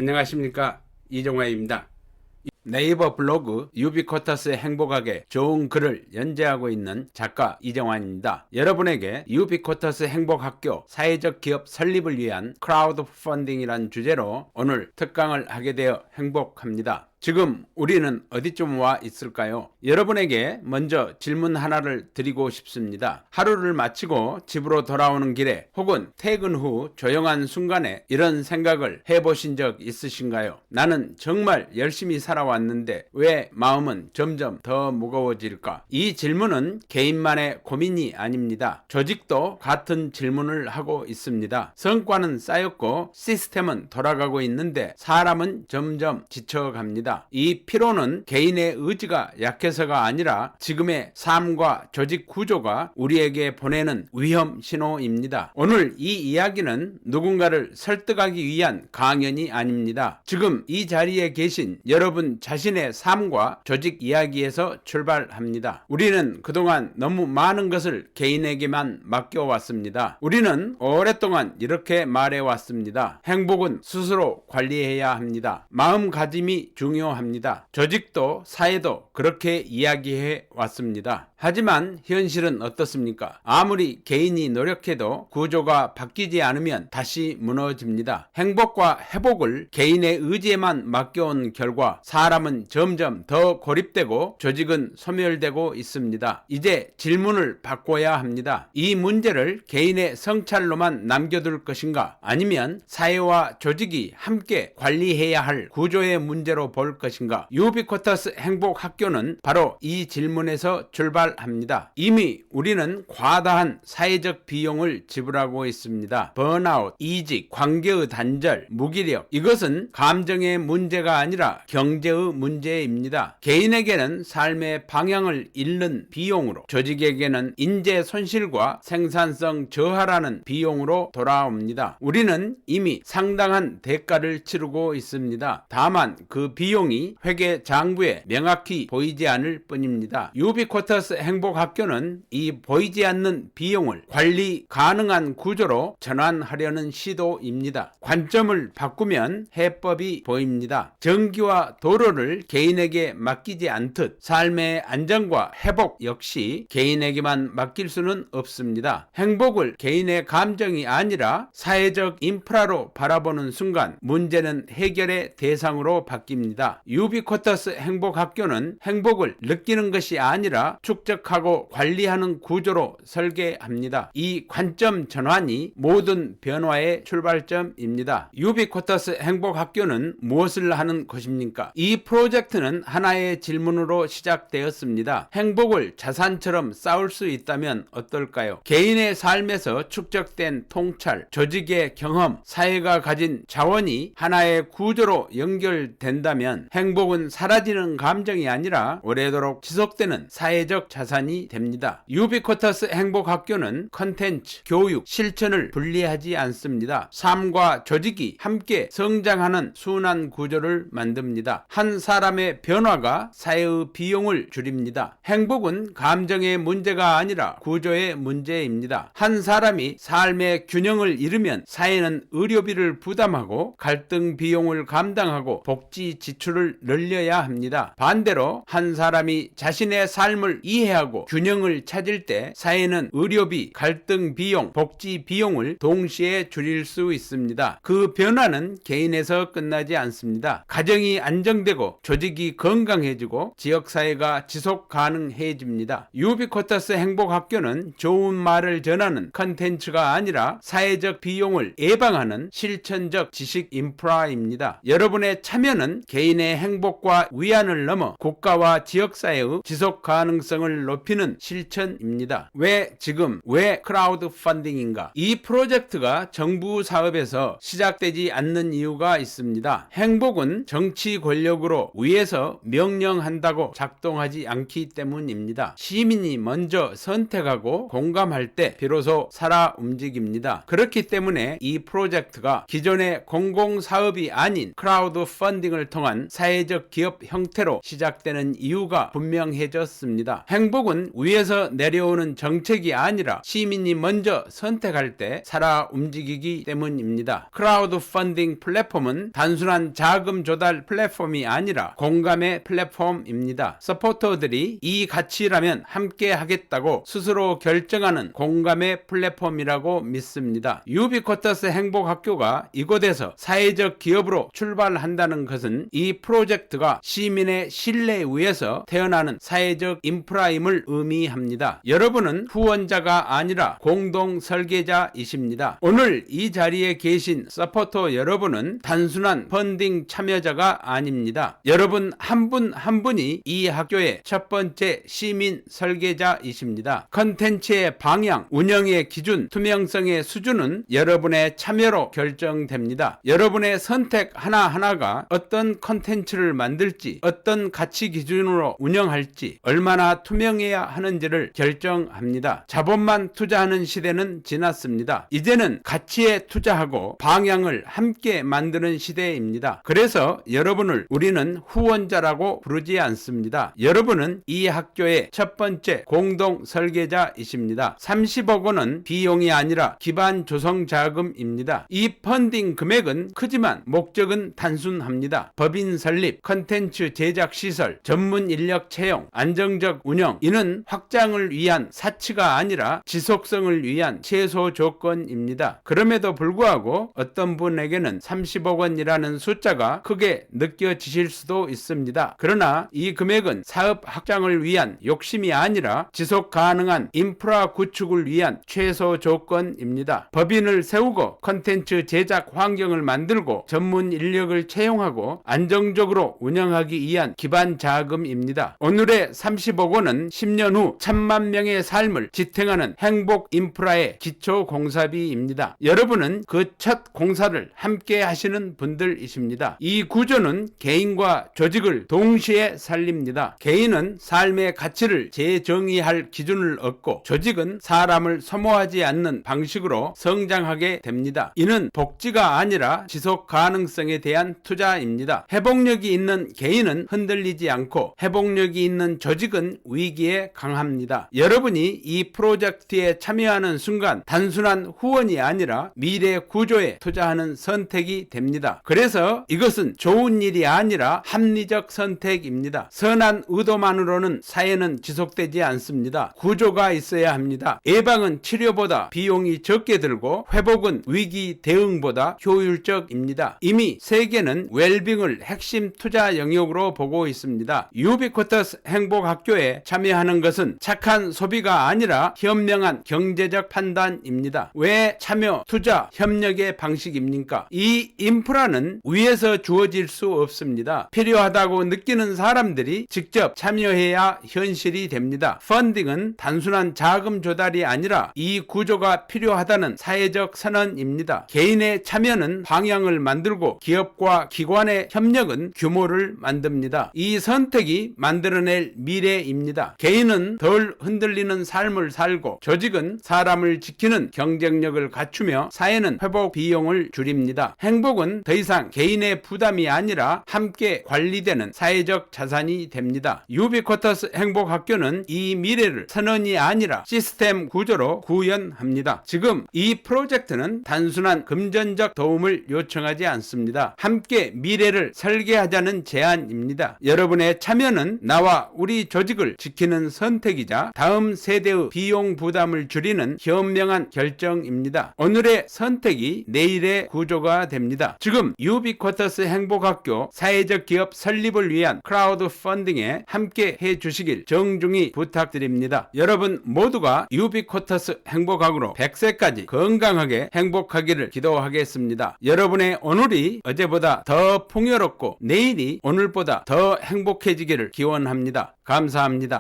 안녕하십니까, 이종화입니다. 네이버 블로그 유비쿼터스의 행복하게 좋은 글을 연재하고 있는 작가 이정환입니다. 여러분에게 유비쿼터스 행복학교 사회적 기업 설립을 위한 크라우드 펀딩이란 주제로 오늘 특강을 하게 되어 행복합니다. 지금 우리는 어디쯤 와 있을까요? 여러분에게 먼저 질문 하나를 드리고 싶습니다. 하루를 마치고 집으로 돌아오는 길에 혹은 퇴근 후 조용한 순간에 이런 생각을 해보신 적 있으신가요? 나는 정말 열심히 살아왔는데 왜 마음은 점점 더 무거워질까? 이 질문은 개인만의 고민이 아닙니다. 조직도 같은 질문을 하고 있습니다. 성과는 쌓였고 시스템은 돌아가고 있는데 사람은 점점 지쳐갑니다. 이 피로는 개인의 의지가 약해서가 아니라 지금의 삶과 조직 구조가 우리에게 보내는 위험 신호입니다. 오늘 이 이야기는 누군가를 설득하기 위한 강연이 아닙니다. 지금 이 자리에 계신 여러분 자신의 삶과 조직 이야기에서 출발합니다. 우리는 그동안 너무 많은 것을 개인에게만 맡겨왔습니다. 우리는 오랫동안 이렇게 말해왔습니다. 행복은 스스로 관리해야 합니다. 마음가짐이 중요합니다. 조직도 사회도 그렇게 이야기해 왔습니다. 하지만 현실은 어떻습니까? 아무리 개인이 노력해도 구조가 바뀌지 않으면 다시 무너집니다. 행복과 회복을 개인의 의지에만 맡겨온 결과 사람은 점점 더 고립되고 조직은 소멸되고 있습니다. 이제 질문을 바꿔야 합니다. 이 문제를 개인의 성찰로만 남겨둘 것인가? 아니면 사회와 조직이 함께 관리해야 할 구조의 문제로 볼 것인가? 유비쿼터스 행복학교는 바로 이 질문에서 출발합니다. 이미 우리는 과다한 사회적 비용을 지불하고 있습니다. 번아웃, 이직, 관계의 단절, 무기력, 이것은 감정의 문제가 아니라 경제의 문제입니다. 개인에게는 삶의 방향을 잃는 비용으로, 조직에게는 인재 손실과 생산성 저하라는 비용으로 돌아옵니다. 우리는 이미 상당한 대가를 치르고 있습니다. 다만 그 비용이 회계 장부에 명확히 보이지 않을 뿐입니다. 유비쿼터스 행복학교는 이 보이지 않는 비용을 관리 가능한 구조로 전환하려는 시도입니다. 관점을 바꾸면 해법이 보입니다. 전기와 도로를 개인에게 맡기지 않듯 삶의 안정과 회복 역시 개인에게만 맡길 수는 없습니다. 행복을 개인의 감정이 아니라 사회적 인프라로 바라보는 순간 문제는 해결의 대상으로 바뀝니다. 유비쿼터스 행복학교는 행복을 느끼는 것이 아니라 축적하고 관리하는 구조로 설계합니다. 이 관점 전환이 모든 변화의 출발점입니다. 유비쿼터스 행복학교는 무엇을 하는 것입니까? 이 프로젝트는 하나의 질문으로 시작되었습니다. 행복을 자산처럼 쌓을 수 있다면 어떨까요? 개인의 삶에서 축적된 통찰, 조직의 경험, 사회가 가진 자원이 하나의 구조로 연결된다면 행복은 사라지는 감정이 아니라 오래도록 지속되는 사회적 자산이 됩니다. 유비쿼터스 행복학교는 컨텐츠, 교육, 실천을 분리하지 않습니다. 삶과 조직이 함께 성장하는 순환 구조를 만듭니다. 한 사람의 변화가 사회의 비용을 줄입니다. 행복은 감정의 문제가 아니라 구조의 문제입니다. 한 사람이 삶의 균형을 잃으면 사회는 의료비를 부담하고 갈등 비용을 감당하고 복지 지출을 늘려야 합니다. 반대로 한 사람이 자신의 삶을 이해하고 균형을 찾을 때 사회는 의료비, 갈등 비용, 복지 비용을 동시에 줄일 수 있습니다. 그 변화는 개인에서 끝나지 않습니다. 가정이 안정되고 조직이 건강해지고 지역사회가 지속 가능해집니다. 유비쿼터스 행복학교는 좋은 말을 전하는 컨텐츠가 아니라 사회적 비용을 예방하는 실천적 지식 인프라입니다. 여러분의 참여는 개인의 행복과 위안을 넘어 국가와 지역사회의 지속 가능성을 높이는 실천입니다. 왜 지금, 왜 크라우드 펀딩인가? 이 프로젝트가 정부 사업에서 시작되지 않는 이유가 있습니다. 행복은 정치 권력으로 위에서 명령한다고 작동하지 않기 때문입니다. 시민이 먼저 선택하고 공감할 때 비로소 살아 움직입니다. 그렇기 때문에 이 프로젝트가 기존의 공공사업이 아닌 크라우드 펀딩을 통한 사회적 기업 형태로 시작되는 이유가 분명해졌습니다. 행복은 위에서 내려오는 정책이 아니라 시민이 먼저 선택할 때 살아 움직이기 때문입니다. 크라우드 펀딩 플랫폼은 단순한 자금 조달 플랫폼이 아니라 공감의 플랫폼입니다. 서포터들이 이 가치라면 함께 하겠다고 스스로 결정하는 공감의 플랫폼이라고 믿습니다. 유비쿼터스 행복학교가 이곳에서 사회적 기업으로 출발한다는 것은 이 프로젝트가 시민의 신뢰에 의해서 태어나는 사회적 인프라임을 의미합니다. 여러분은 후원자가 아니라 공동 설계자이십니다. 오늘 이 자리에 계신 서포터 여러분은 단순한 펀딩 참여자가 아닙니다. 여러분 한 분 한 분이 이 학교의 첫 번째 시민 설계자이십니다. 컨텐츠의 방향, 운영의 기준, 투명성의 수준은 여러분의 참여로 결정됩니다. 여러분의 선택 하나하나가 어떤 컨텐츠를 만들지, 어떤 가치 기준으로 운영할지, 얼마나 투명해야 하는지를 결정합니다. 자본만 투자하는 시대는 지났습니다. 이제는 가치에 투자하고 방향을 함께 만드는 시대입니다. 그래서 여러분을 우리는 후원자라고 부르지 않습니다. 여러분은 이 학교의 첫 번째 공동 설계자이십니다. 30억 원은 비용이 아니라 기반 조성 자금입니다. 이 펀딩 금액은 크지만 목적은 단순합니다. 법인 설립, 컨텐츠 제작 시설, 전문 인력 채용, 안정적 운영, 이는 확장을 위한 사치가 아니라 지속성을 위한 최소 조건입니다. 그럼에도 불구하고 어떤 분에게는 30억 원이라는 숫자가 크게 느껴지실 수도 있습니다. 그러나 이 금액은 사업 확장을 위한 욕심이 아니라 지속 가능한 인프라 구축을 위한 최소 조건입니다. 법인을 세우고 컨텐츠 제작 환경을 만들고 전문 인력을 채용하고 안정적으로 운영하기 위한 기반 자금입니다. 오늘의 30억 원은 10년 후 1000만 명의 삶을 지탱하는 행복 인프라의 기초 공사비입니다. 여러분은 그 첫 공사를 함께 하시는 분들이십니다. 이 구조는 개인과 조직을 동시에 살립니다. 개인은 삶의 가치를 재정의할 기준을 얻고 조직은 사람을 소모하지 않는 방식으로 성장하게 됩니다. 이는 복지가 아니라 지속 가능성에 대한 투자입니다. 회복력이 있는 개인은 흔들리지 않고 회복력이 있는 조직은 위기에 강합니다. 여러분이 이 프로젝트에 참여하는 순간 단순한 후원이 아니라 미래 구조에 투자하는 선택이 됩니다. 그래서 이것은 좋은 일이 아니라 합리적 선택입니다. 선한 의도만으로는 사회는 지속되지 않습니다. 구조가 있어야 합니다. 예방은 치료보다 비용이 적게 들고 회복은 위기 대응보다 효율적입니다. 이미 세계는 웰빙을 핵심 투자 영역으로 보고 있습니다. 유비쿼터스 행복학교에 참여하는 것은 착한 소비가 아니라 현명한 경제적 판단입니다. 왜 참여, 투자, 협력의 방식입니까? 이 인프라는 위에서 주어질 수 없습니다. 필요하다고 느끼는 사람들이 직접 참여해야 현실이 됩니다. 펀딩은 단순한 자금 조달이 아니라 이 구조가 필요하다는 사회적 선언입니다. 개인의 참여는 방향을 만들고 기업과 기관의 협력은 규모를 만듭니다. 이 선택이 만들어낼 미래입니다. 개인은 덜 흔들리는 삶을 살고 조직은 사람을 지키는 경쟁력을 갖추며 사회는 회복 비용을 줄입니다. 행복은 더 이상 개인의 부담이 아니라 함께 관리되는 사회적 자산이 됩니다. 유비쿼터스 행복학교는 이 미래를 선언이 아니라 시스템 구조로 구현합니다. 지금 이 프로젝트는 단순한 금전적 도움을 요청하지 않습니다. 함께 미래를 설계하자는 제안입니다. 여러분의 참여는 나와 우리 조직을 지키는 선택이자 다음 세대의 비용 부담을 줄이는 현명한 결정입니다. 오늘의 선택이 내일의 구조가 됩니다. 지금 유비쿼터스 행복학교 사회적 기업 설립을 위한 크라우드 펀딩에 함께 해주시길 정중히 부탁드립니다. 여러분 모두가 유비쿼터스 행복학으로 100세까지 건강하게 행복하기를 기도하겠습니다. 여러분의 오늘이 어제보다 더 풍요롭고 내일이 오늘보다 더 행복해지기를 기원합니다. 감사합니다.